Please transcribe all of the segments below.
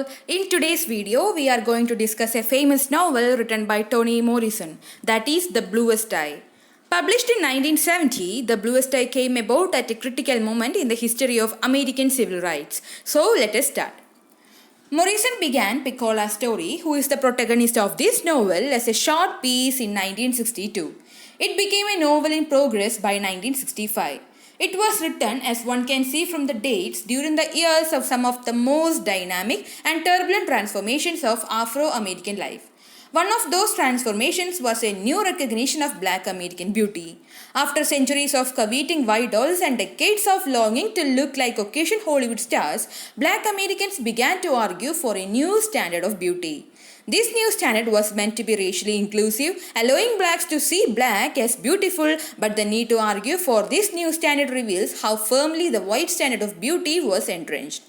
all. In today's video, we are going to discuss a famous novel written by Toni Morrison, that is The Bluest Eye. Published in 1970, The Bluest Eye came about at a critical moment in the history of American civil rights. So let us start. Morrison began Pecola's story, who is the protagonist of this novel, as a short piece in 1962. It became a novel in progress by 1965. It was written, as one can see from the dates, during the years of some of the most dynamic and turbulent transformations of Afro-American life. One of those transformations was a new recognition of Black American beauty. After centuries of coveting white dolls and decades of longing to look like Caucasian Hollywood stars, Black Americans began to argue for a new standard of beauty. This new standard was meant to be racially inclusive, allowing blacks to see black as beautiful, but the need to argue for this new standard reveals how firmly the white standard of beauty was entrenched.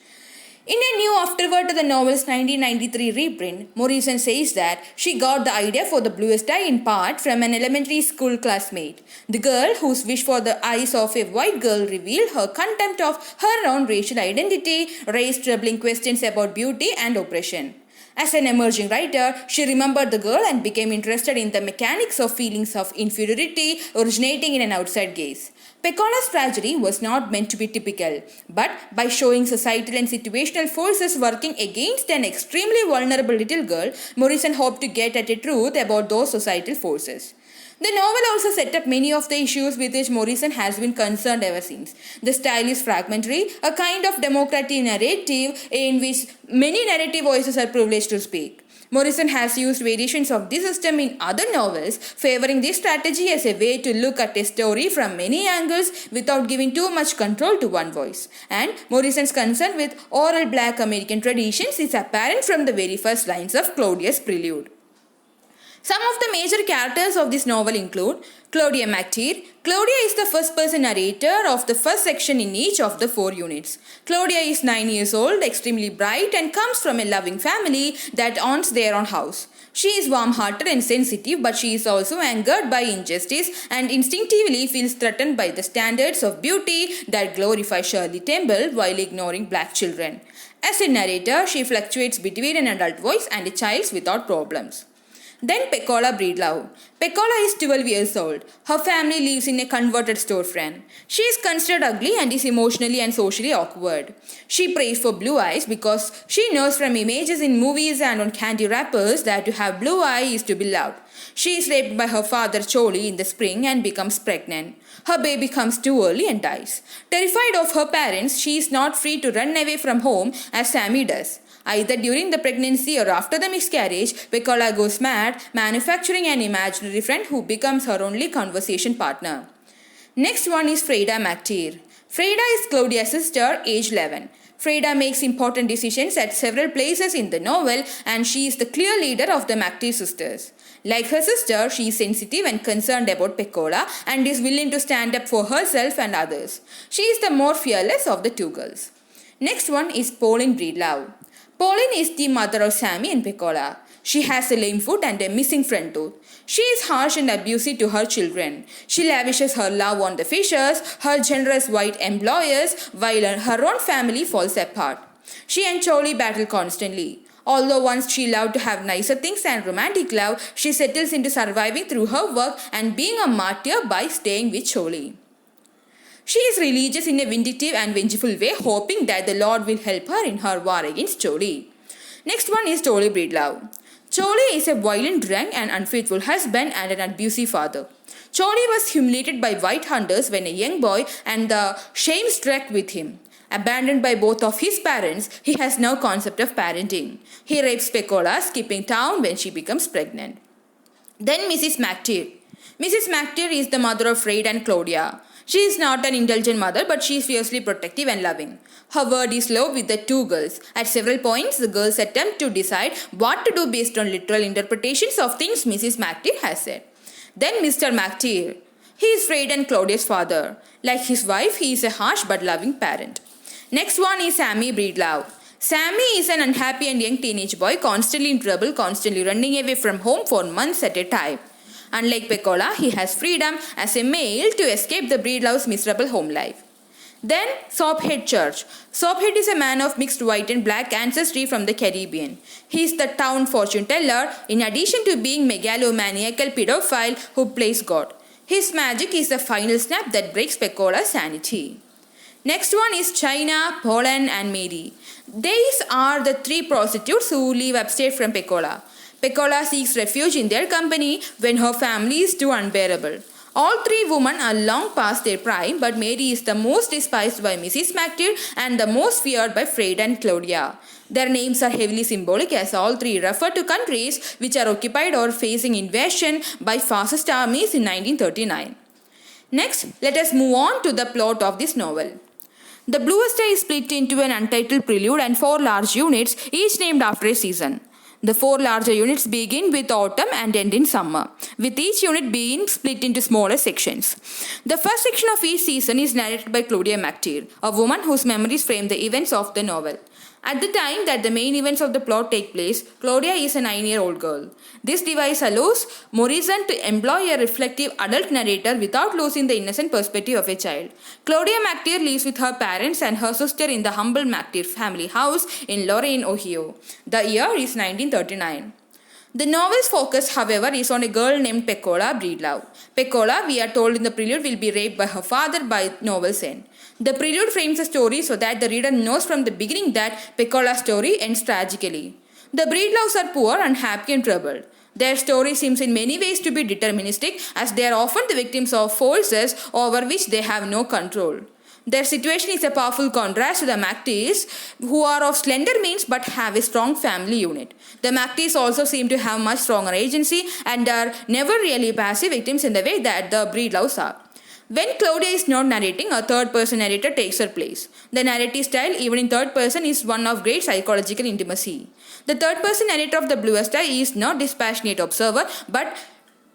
In a new afterword to the novel's 1993 reprint, Morrison says that she got the idea for The Bluest Eye in part from an elementary school classmate. The girl whose wish for the eyes of a white girl revealed her contempt of her own racial identity, raised troubling questions about beauty and oppression. As an emerging writer, she remembered the girl and became interested in the mechanics of feelings of inferiority originating in an outside gaze. Pecola's tragedy was not meant to be typical, but by showing societal and situational forces working against an extremely vulnerable little girl, Morrison hoped to get at a truth about those societal forces. The novel also set up many of the issues with which Morrison has been concerned ever since. The style is fragmentary, a kind of democratic narrative in which many narrative voices are privileged to speak. Morrison has used variations of this system in other novels, favoring this strategy as a way to look at a story from many angles without giving too much control to one voice. And Morrison's concern with oral Black American traditions is apparent from the very first lines of Claudia's prelude. Some of the major characters of this novel include Claudia McTeer. Claudia is the first-person narrator of the first section in each of the 4 units. Claudia is 9 years old, extremely bright, and comes from a loving family that owns their own house. She is warm-hearted and sensitive, but she is also angered by injustice and instinctively feels threatened by the standards of beauty that glorify Shirley Temple while ignoring black children. As a narrator, she fluctuates between an adult voice and a child's without problems. Then Pecola Breedlove. Pecola is 12 years old. Her family lives in a converted storefront. She is considered ugly and is emotionally and socially awkward. She prays for blue eyes because she knows from images in movies and on candy wrappers that to have blue eyes is to be loved. She is raped by her father Choli in the spring and becomes pregnant. Her baby comes too early and dies. Terrified of her parents, she is not free to run away from home as Sammy does. Either during the pregnancy or after the miscarriage, Pecola goes mad, manufacturing an imaginary friend who becomes her only conversation partner. Next one is Freda McTeer. Freda is Claudia's sister, age 11. Freda makes important decisions at several places in the novel, and she is the clear leader of the McTeer sisters. Like her sister, she is sensitive and concerned about Pecola and is willing to stand up for herself and others. She is the more fearless of the 2 girls. Next one is Pauline Breedlove. Pauline is the mother of Sammy and Pecola. She has a lame foot and a missing front tooth. She is harsh and abusive to her children. She lavishes her love on the Fishers, her generous white employers, while her own family falls apart. She and Choli battle constantly. Although once she loved to have nicer things and romantic love, she settles into surviving through her work and being a martyr by staying with Choli. She is religious in a vindictive and vengeful way, hoping that the Lord will help her in her war against Choli. Next one is Choli Breedlove. Choli is a violent drunk and unfaithful husband and an abusive father. Choli was humiliated by white hunters when a young boy, and the shame struck with him. Abandoned by both of his parents, he has no concept of parenting. He rapes Pecola, skipping town when she becomes pregnant. Then Mrs. McTeer. Mrs. McTeer is the mother of Fred and Claudia. She is not an indulgent mother, but she is fiercely protective and loving. Her word is law with the 2 girls. At several points, the girls attempt to decide what to do based on literal interpretations of things Mrs. McTeer has said. Then Mr. McTeer. He is Fred and Claudia's father. Like his wife, he is a harsh but loving parent. Next one is Sammy Breedlove. Sammy is an unhappy and young teenage boy, constantly in trouble, constantly running away from home for months at a time. Unlike Pecola, he has freedom as a male to escape the Breedlove's miserable home life. Then, Soaphead Church. Soaphead is a man of mixed white and black ancestry from the Caribbean. He is the town fortune teller, in addition to being megalomaniacal pedophile who plays God. His magic is the final snap that breaks Pecola's sanity. Next one is China, Poland and Mary. These are the three prostitutes who live upstate from Pecola. Pecola seeks refuge in their company when her family is too unbearable. All three women are long past their prime, but Mary is the most despised by Mrs. McTeer and the most feared by Fred and Claudia. Their names are heavily symbolic as all three refer to countries which are occupied or facing invasion by fascist armies in 1939. Next, let us move on to the plot of this novel. The Bluest Eye is split into an untitled prelude and 4 large units, each named after a season. The 4 larger units begin with autumn and end in summer, with each unit being split into smaller sections. The first section of each season is narrated by Claudia McTeer, a woman whose memories frame the events of the novel. At the time that the main events of the plot take place, Claudia is a 9-year-old girl. This device allows Morrison to employ a reflective adult narrator without losing the innocent perspective of a child. Claudia McTeer lives with her parents and her sister in the humble McTeer family house in Lorain, Ohio. The year is 1939. The novel's focus, however, is on a girl named Pecola Breedlove. Pecola, we are told in the prelude, will be raped by her father by novel's end. The prelude frames the story so that the reader knows from the beginning that Pecola's story ends tragically. The Breedloves are poor, unhappy and troubled. Their story seems in many ways to be deterministic, as they are often the victims of forces over which they have no control. Their situation is a powerful contrast to the McTeers, who are of slender means but have a strong family unit. The McTeers also seem to have much stronger agency and are never really passive victims in the way that the Breedloves are. When Claudia is not narrating, a third-person narrator takes her place. The narrative style, even in third person, is one of great psychological intimacy. The third-person narrator of The Bluest Eye is not dispassionate observer, but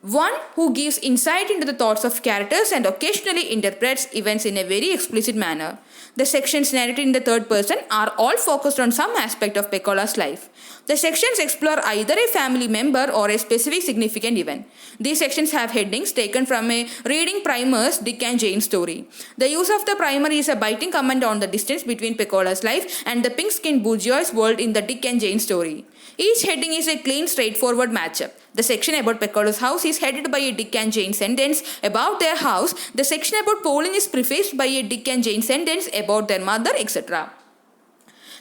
one who gives insight into the thoughts of characters and occasionally interprets events in a very explicit manner. The sections narrated in the third person are all focused on some aspect of Pecola's life. The sections explore either a family member or a specific significant event. These sections have headings taken from a reading primer's Dick and Jane story. The use of the primer is a biting comment on the distance between Pecola's life and the pink-skinned bourgeois world in the Dick and Jane story. Each heading is a clean, straightforward matchup. The section about Pecola's house is headed by a Dick and Jane sentence about their house. The section about Pauline is prefaced by a Dick and Jane sentence about their mother, etc.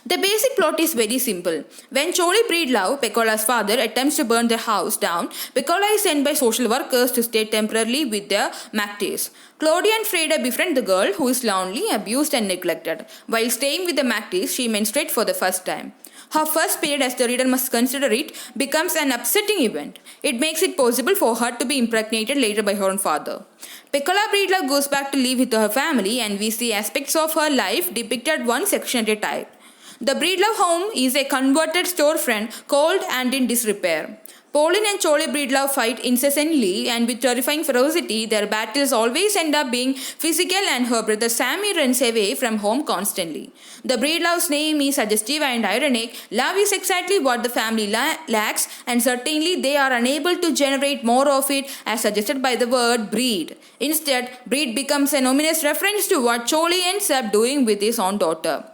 The basic plot is very simple. When Charlie Breedlove, Pecola's father, attempts to burn the house down, Pecola is sent by social workers to stay temporarily with the McTeers. Claudia and Freda befriend the girl, who is lonely, abused and neglected. While staying with the McTeers, she menstruates for the first time. Her first period, as the reader must consider it, becomes an upsetting event. It makes it possible for her to be impregnated later by her own father. Pecola Breedlove goes back to live with her family, and we see aspects of her life depicted one section at a time. The Breedlove home is a converted storefront, cold and in disrepair. Pauline and Charlie Breedlove fight incessantly, and with terrifying ferocity, their battles always end up being physical, and her brother Sammy runs away from home constantly. The Breedlove's name is suggestive and ironic. Love is exactly what the family lacks, and certainly they are unable to generate more of it, as suggested by the word breed. Instead, breed becomes an ominous reference to what Charlie ends up doing with his own daughter.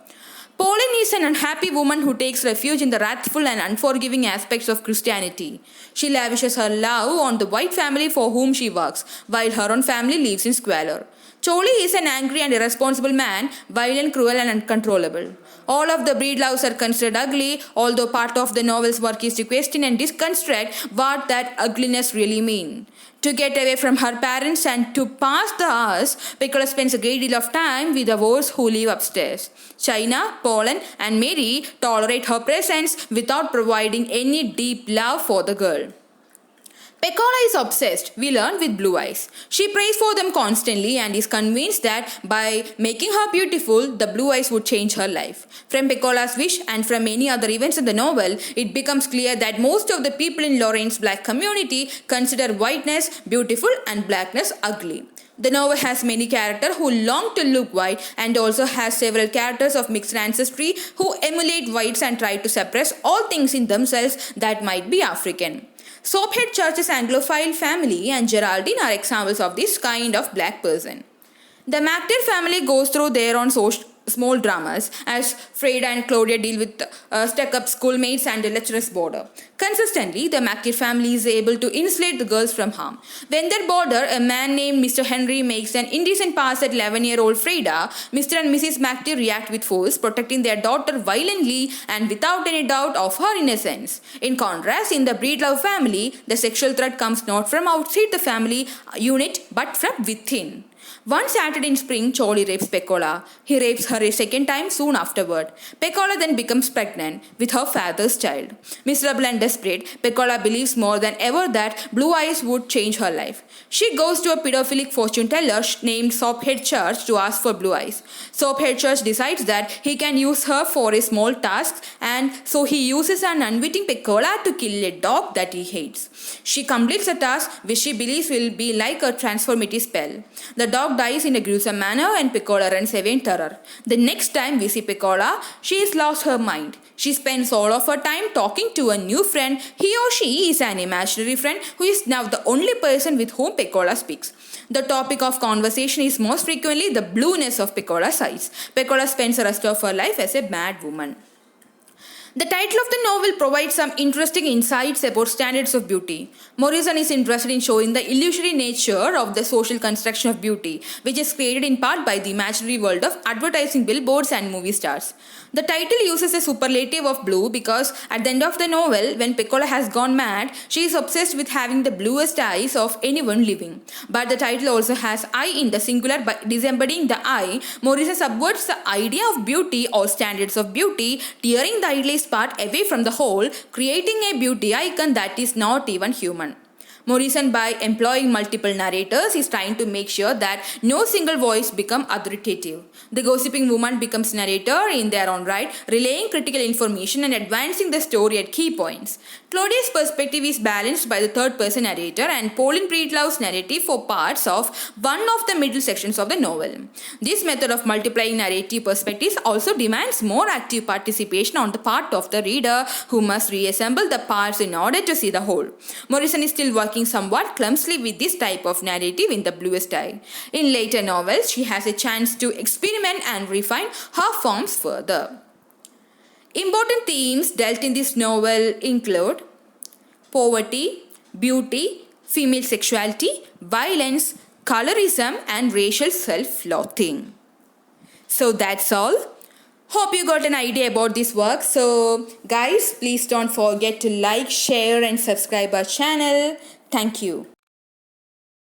Pauline is an unhappy woman who takes refuge in the wrathful and unforgiving aspects of Christianity. She lavishes her love on the white family for whom she works, while her own family lives in squalor. Charlie is an angry and irresponsible man, violent, cruel and uncontrollable. All of the Breedloves are considered ugly, although part of the novel's work is to question and deconstruct what that ugliness really means. To get away from her parents and to pass the hours, Pecola spends a great deal of time with the wolves who live upstairs. China, Poland and Mary tolerate her presence without providing any deep love for the girl. Pecola is obsessed, we learn, with blue eyes. She prays for them constantly and is convinced that by making her beautiful, the blue eyes would change her life. From Pecola's wish and from many other events in the novel, it becomes clear that most of the people in Lorraine's black community consider whiteness beautiful and blackness ugly. The novel has many characters who long to look white, and also has several characters of mixed ancestry who emulate whites and try to suppress all things in themselves that might be African. Soaphead Church's Anglophile family and Geraldine are examples of this kind of black person. The MacTair family goes through their own small dramas as Freda and Claudia deal with stuck-up schoolmates and the lecturer's border. Consistently, the MacTair family is able to insulate the girls from harm. When their border, a man named Mr. Henry makes an indecent pass at 11-year-old Freda, Mr. and Mrs. MacTair react with force, protecting their daughter violently and without any doubt of her innocence. In contrast, in the Breedlove family, the sexual threat comes not from outside the family unit but from within. One Saturday in spring, Charlie rapes Pecola. He rapes her a second time soon afterward. Pecola then becomes pregnant with her father's child. Miserable and desperate, Pecola believes more than ever that Blue Eyes would change her life. She goes to a pedophilic fortune teller named Soaphead Church to ask for Blue Eyes. Soaphead Church decides that he can use her for a small task, and so he uses an unwitting Pecola to kill a dog that he hates. She completes the task, which she believes will be like a transformative spell. The dog dies in a gruesome manner and Pecola runs away in terror. The next time we see Pecola, she has lost her mind. She spends all of her time talking to a new friend. He or she is an imaginary friend who is now the only person with whom Pecola speaks. The topic of conversation is most frequently the blueness of Pecola's eyes. Pecola spends the rest of her life as a mad woman. The title of the novel provides some interesting insights about standards of beauty. Morrison is interested in showing the illusory nature of the social construction of beauty, which is created in part by the imaginary world of advertising billboards and movie stars. The title uses a superlative of blue because at the end of the novel, when Pecola has gone mad, she is obsessed with having the bluest eyes of anyone living. But the title also has I in the singular by disembodying the I. Morrison subverts the idea of beauty or standards of beauty, tearing the idealized part away from the whole, creating a beauty icon that is not even human. Morrison, by employing multiple narrators, is trying to make sure that no single voice becomes authoritative. The gossiping woman becomes narrator in their own right, relaying critical information and advancing the story at key points. Claudia's perspective is balanced by the third-person narrator and Pauline Breedlove's narrative for parts of one of the middle sections of the novel. This method of multiplying narrative perspectives also demands more active participation on the part of the reader, who must reassemble the parts in order to see the whole. Morrison is still working somewhat clumsily with this type of narrative in The Bluest Eye. In later novels, she has a chance to experiment and refine her forms further. Important themes dealt in this novel include poverty, beauty, female sexuality, violence, colorism, and racial self-loathing. So that's all. Hope you got an idea about this work. So guys, please don't forget to like, share, and subscribe our channel. Thank you.